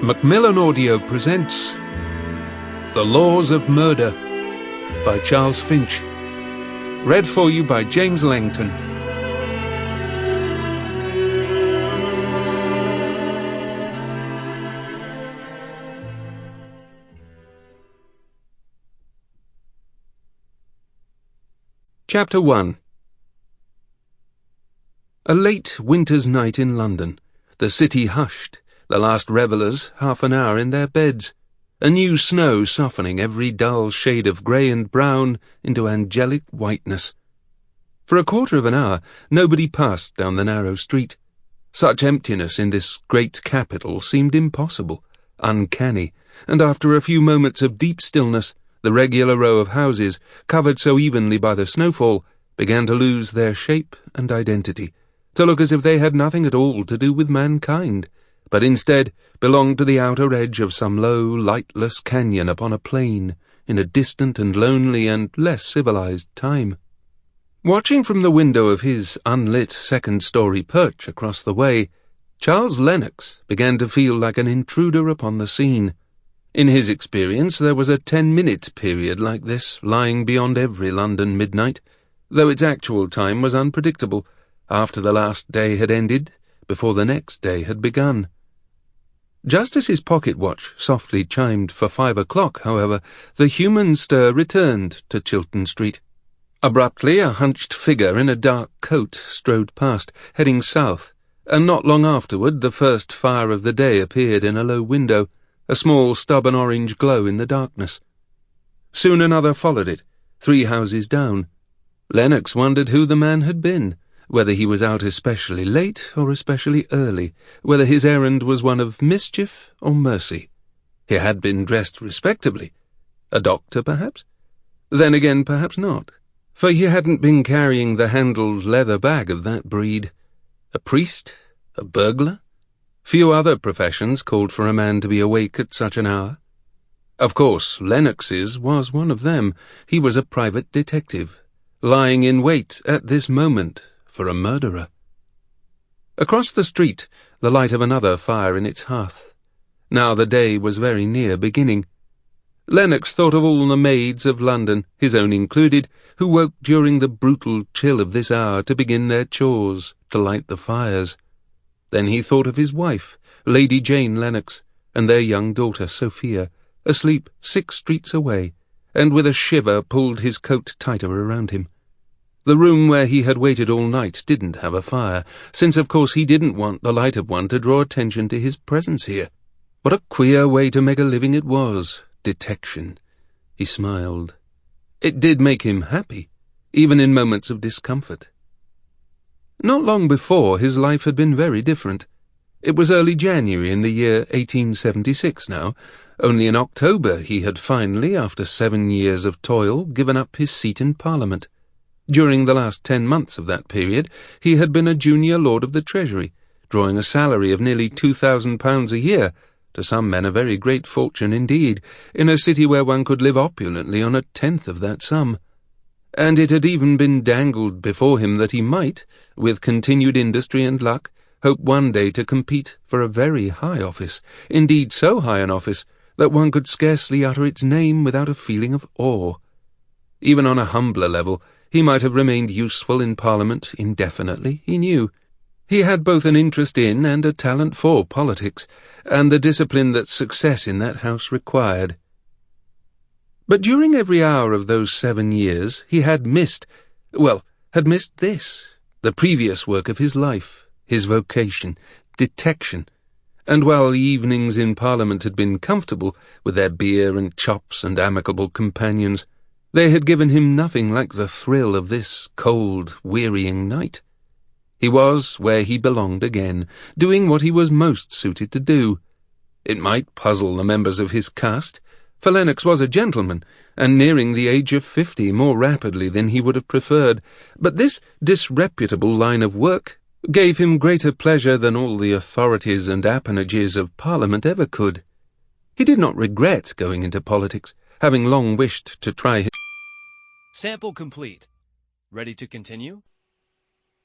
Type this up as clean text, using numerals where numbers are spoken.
Macmillan Audio presents The Laws of Murder by Charles Finch. Read for you by James Langton. Chapter 1. A late winter's night in London. The city hushed, the last revellers half an hour in their beds, a new snow softening every dull shade of grey and brown into angelic whiteness. For a quarter of an hour nobody passed down the narrow street. Such emptiness in this great capital seemed impossible, uncanny, and after a few moments of deep stillness, the regular row of houses, covered so evenly by the snowfall, began to lose their shape and identity, to look as if they had nothing at all to do with mankind, but instead belonged to the outer edge of some low, lightless canyon upon a plain, in a distant and lonely and less civilized time. Watching from the window of his unlit second-story perch across the way, Charles Lenox began to feel like an intruder upon the scene. In his experience, there was a 10-minute period like this lying beyond every London midnight, though its actual time was unpredictable, after the last day had ended, before the next day had begun. Just as his pocket-watch softly chimed for 5 o'clock, however, the human stir returned to Chiltern Street. Abruptly, a hunched figure in a dark coat strode past, heading south, and not long afterward the first fire of the day appeared in a low window, a small stubborn orange glow in the darkness. Soon another followed it, 3 houses down. Lenox wondered who the man had been, whether he was out especially late or especially early, whether his errand was one of mischief or mercy. He had been dressed respectably. A doctor, perhaps? Then again, perhaps not, for he hadn't been carrying the handled leather bag of that breed. A priest? A burglar? Few other professions called for a man to be awake at such an hour. Of course, Lenox's was one of them. He was a private detective, lying in wait at this moment for a murderer. Across the street, the light of another fire in its hearth. Now the day was very near beginning. Lenox thought of all the maids of London, his own included, who woke during the brutal chill of this hour to begin their chores, to light the fires. Then he thought of his wife, Lady Jane Lenox, and their young daughter, Sophia, asleep 6 streets away, and with a shiver pulled his coat tighter around him. The room where he had waited all night didn't have a fire, since of course he didn't want the light of one to draw attention to his presence here. What a queer way to make a living it was, detection. He smiled. It did make him happy, even in moments of discomfort. Not long before, his life had been very different. It was early January in the year 1876 now. Only in October he had finally, after 7 years of toil, given up his seat in Parliament. During the last 10 months of that period, he had been a junior Lord of the Treasury, drawing a salary of nearly £2,000 a year, to some men a very great fortune indeed, in a city where one could live opulently on 1/10 of that sum. And it had even been dangled before him that he might, with continued industry and luck, hope one day to compete for a very high office, indeed so high an office that one could scarcely utter its name without a feeling of awe. Even on a humbler level, he might have remained useful in Parliament indefinitely, he knew. He had both an interest in and a talent for politics, and the discipline that success in that house required. But during every hour of those 7 years he had missed this, the previous work of his life, his vocation, detection. And while the evenings in Parliament had been comfortable, with their beer and chops and amicable companions, they had given him nothing like the thrill of this cold, wearying night. He was where he belonged again, doing what he was most suited to do. It might puzzle the members of his caste, for Lenox was a gentleman, and nearing the age of 50 more rapidly than he would have preferred, but this disreputable line of work gave him greater pleasure than all the authorities and appanages of Parliament ever could. He did not regret going into politics, having long wished to try his... Sample complete. Ready to continue?